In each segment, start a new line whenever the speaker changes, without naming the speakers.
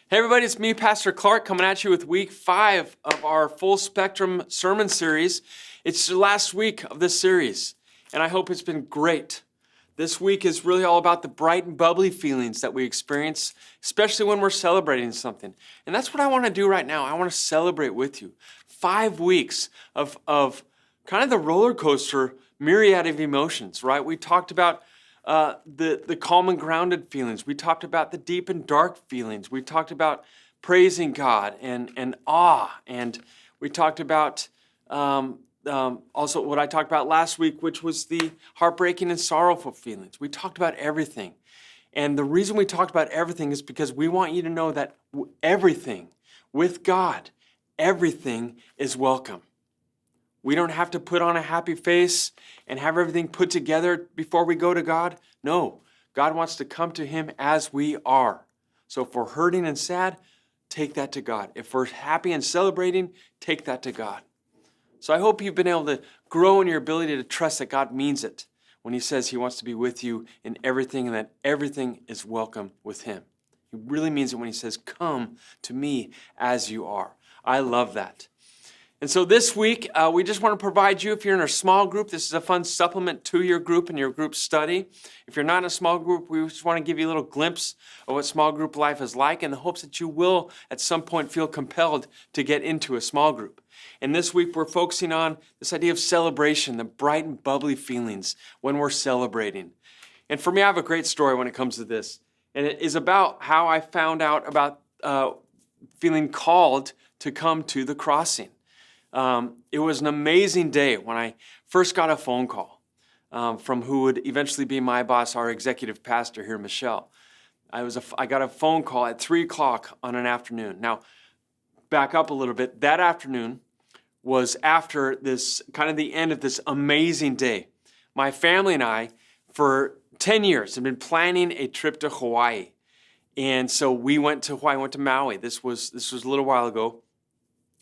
Hey everybody, it's me, Pastor Clark, coming at you with week 5 of our full spectrum sermon series. It's the last week of this series, and I hope it's been great. This week is really all about the bright and bubbly feelings that we experience, especially when we're celebrating something. And that's what I want to do right now. I want to celebrate with you. 5 weeks of kind of the roller coaster myriad of emotions, right? We talked about the calm and grounded feelings. We talked about the deep and dark feelings. We talked about praising God and awe. And we talked about also what I talked about last week, which was the heartbreaking and sorrowful feelings. We talked about everything. And the reason we talked about everything is because we want you to know that everything with God, everything is welcome. We don't have to put on a happy face and have everything put together before we go to God. No, God wants to come to Him as we are. So if we're hurting and sad, take that to God. If we're happy and celebrating, take that to God. So I hope you've been able to grow in your ability to trust that God means it when He says He wants to be with you in everything and that everything is welcome with Him. He really means it when He says, come to me as you are. I love that. And so this week, we just want to provide you, if you're in a small group, this is a fun supplement to your group and your group study. If you're not in a small group, we just want to give you a little glimpse of what small group life is like in the hopes that you will, at some point, feel compelled to get into a small group. And this week, we're focusing on this idea of celebration, the bright and bubbly feelings when we're celebrating. And for me, I have a great story when it comes to this. And it is about how I found out about feeling called to come to the crossing. It was an amazing day when I first got a phone call from who would eventually be my boss, our executive pastor here, Michelle. I got a phone call at 3 o'clock on an afternoon. Now, back up a little bit. That afternoon was after this, kind of the end of this amazing day. My family and I, for 10 years, have been planning a trip to Hawaii. And so we went to Hawaii, went to Maui. This was a little while ago.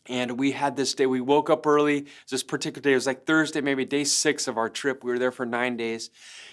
And we had this day, we woke up early. This particular day, it was like Thursday, maybe day 6 of our trip. We were there for 9 days.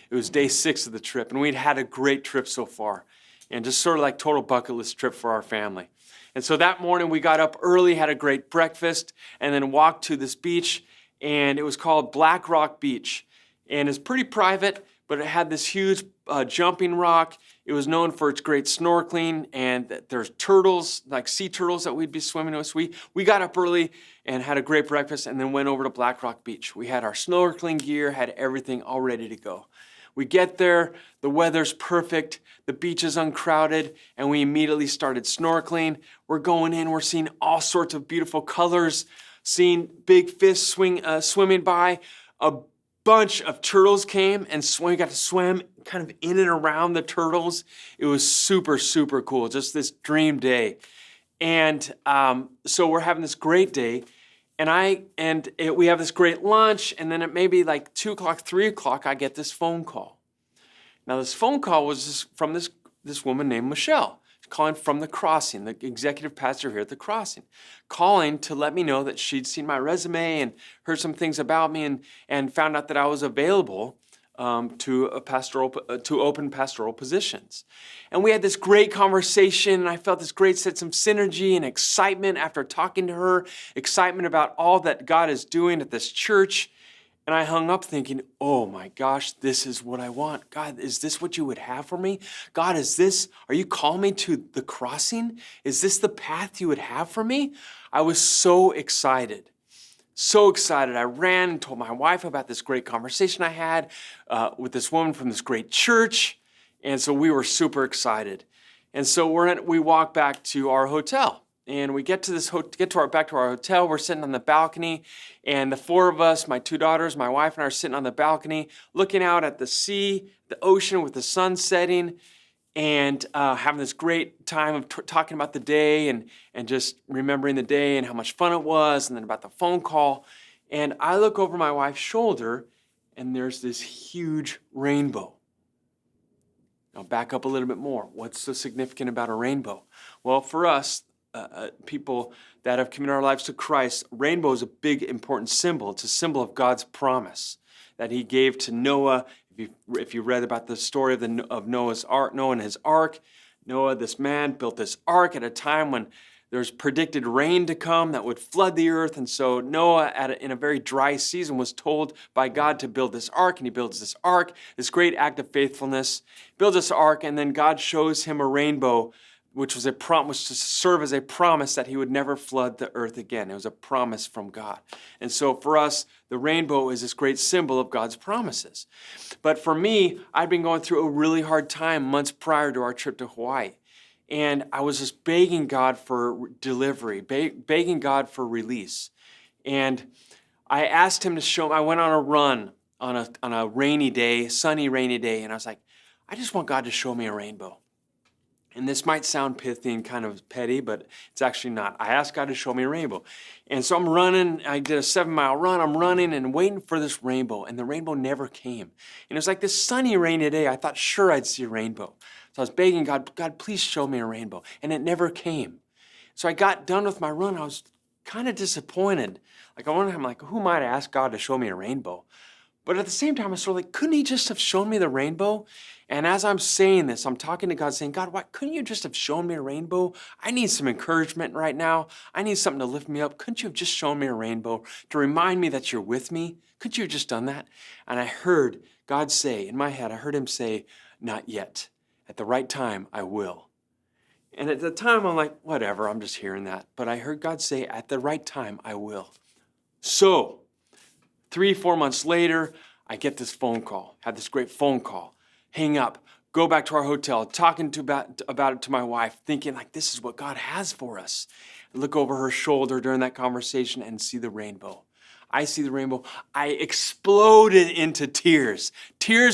It was day 6 of the trip. And we'd had a great trip so far. And just sort of like total bucket list trip for our family. And so that morning we got up early, had a great breakfast, and then walked to this beach. And it was called Black Rock Beach. And it's pretty private, but it had this huge jumping rock. It was known for its great snorkeling, and there's turtles, like sea turtles that we'd be swimming with. So we got up early and had a great breakfast and then went over to Black Rock Beach. We had our snorkeling gear, had everything all ready to go. We get there, the weather's perfect, the beach is uncrowded, and we immediately started snorkeling. We're going in, we're seeing all sorts of beautiful colors, seeing big fish swimming by. A bunch of turtles came and we got to swim kind of in and around the turtles. It was super, super cool. Just this dream day. And so we're having this great day. We have this great lunch. And then at maybe like 2 o'clock, 3 o'clock, I get this phone call. Now this phone call was from this woman named Michelle, calling from the Crossing, the executive pastor here at the Crossing, calling to let me know that she'd seen my resume and heard some things about me and found out that I was available to open pastoral positions. And we had this great conversation, and I felt this great sense of synergy and excitement after talking to her, excitement about all that God is doing at this church. And I hung up thinking, oh my gosh, this is what I want. God, is this what you would have for me? God, are you calling me to the crossing? Is this the path you would have for me? I was so excited. So excited. I ran and told my wife about this great conversation I had with this woman from this great church. And so we were super excited. And so we walk back to our hotel. And we get to back to our hotel. We're sitting on the balcony, and the 4 of us, my 2 daughters, my wife, and I are sitting on the balcony, looking out at the sea, the ocean with the sun setting, and having this great time of talking about the day and just remembering the day and how much fun it was, and then about the phone call. And I look over my wife's shoulder, and there's this huge rainbow. Now back up a little bit more. What's so significant about a rainbow? Well, for us, people that have committed our lives to Christ, rainbow is a big, important symbol. It's a symbol of God's promise that He gave to Noah. If you read about the story of Noah's ark, Noah and his ark, Noah, this man, built this ark at a time when there's predicted rain to come that would flood the earth. And so Noah, in a very dry season, was told by God to build this ark. And he builds this ark, this great act of faithfulness, builds this ark, and then God shows him a rainbow, which was to serve as a promise that he would never flood the earth again. It was a promise from God. And so for us, the rainbow is this great symbol of God's promises. But for me, I'd been going through a really hard time months prior to our trip to Hawaii. And I was just begging God for delivery, begging God for release. And I asked him to show me. I went on a run on a rainy day, sunny rainy day, and I was like, I just want God to show me a rainbow. And this might sound pithy and kind of petty, but it's actually not. I asked God to show me a rainbow. And so I'm running. I did a 7-mile run. I'm running and waiting for this rainbow, and the rainbow never came. And it was like this sunny, rainy day. I thought, sure, I'd see a rainbow. So I was begging God, God, please show me a rainbow. And it never came. So I got done with my run. I was kind of disappointed. I'm like, who might ask God to show me a rainbow? But at the same time, I was sort of like, couldn't he just have shown me the rainbow? And as I'm saying this, I'm talking to God saying, God, why couldn't you just have shown me a rainbow? I need some encouragement right now. I need something to lift me up. Couldn't you have just shown me a rainbow to remind me that you're with me? Couldn't you have just done that? And I heard God say, in my head, I heard him say, not yet. At the right time, I will. And at the time, I'm like, whatever, I'm just hearing that. But I heard God say, at the right time, I will. So 3-4 months later, I get this phone call, have this great phone call, hang up, go back to our hotel, talking about it to my wife, thinking like, this is what God has for us. I look over her shoulder during that conversation and see the rainbow. I see the rainbow. I exploded into tears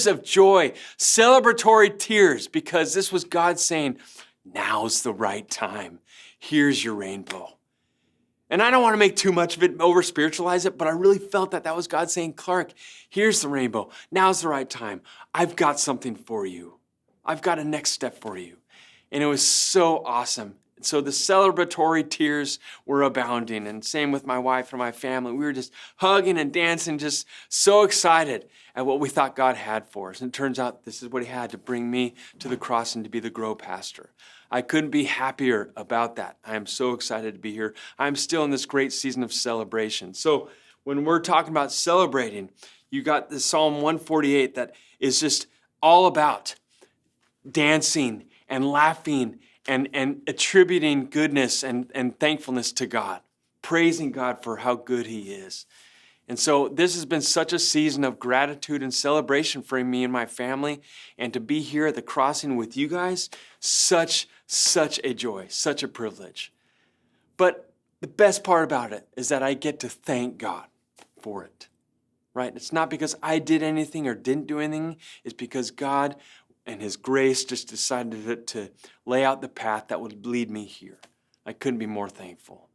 of joy, celebratory tears, because this was God saying, now's the right time. Here's your rainbow. And I don't want to make too much of it, over-spiritualize it, but I really felt that was God saying, Clark, here's the rainbow. Now's the right time. I've got something for you. I've got a next step for you. And it was so awesome. So the celebratory tears were abounding, and same with my wife and my family. We were just hugging and dancing, just so excited at what we thought God had for us. And it turns out this is what he had to bring me to the cross and to be the Grow pastor. I couldn't be happier about that. I am so excited to be here. I'm still in this great season of celebration. So when we're talking about celebrating, you got the Psalm 148 that is just all about dancing and laughing and attributing goodness and thankfulness to God, praising God for how good he is. And so this has been such a season of gratitude and celebration for me and my family, and to be here at the crossing with you guys, such a joy, such a privilege. But the best part about it is that I get to thank God for it, right? It's not because I did anything or didn't do anything. It's because God and his grace just decided to lay out the path that would lead me here. I couldn't be more thankful.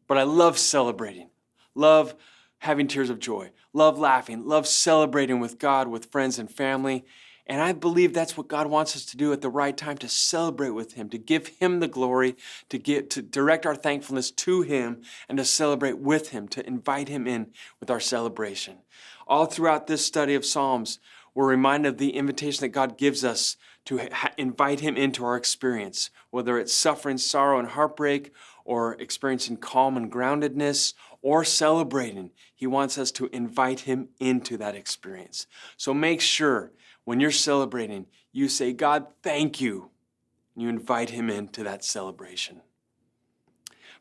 But I love celebrating, love having tears of joy, love laughing, love celebrating with God, with friends and family. And I believe that's what God wants us to do at the right time, to celebrate with him, to give him the glory, to direct our thankfulness to him, and to celebrate with him, to invite him in with our celebration. All throughout this study of Psalms, we're reminded of the invitation that God gives us to invite him into our experience, whether it's suffering, sorrow, and heartbreak, or experiencing calm and groundedness, or celebrating. He wants us to invite him into that experience. So make sure when you're celebrating, you say, God, thank you. And you invite him into that celebration.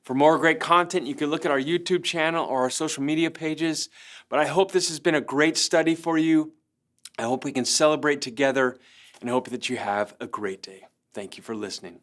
For more great content, you can look at our YouTube channel or our social media pages. But I hope this has been a great study for you. I hope we can celebrate together, and I hope that you have a great day. Thank you for listening.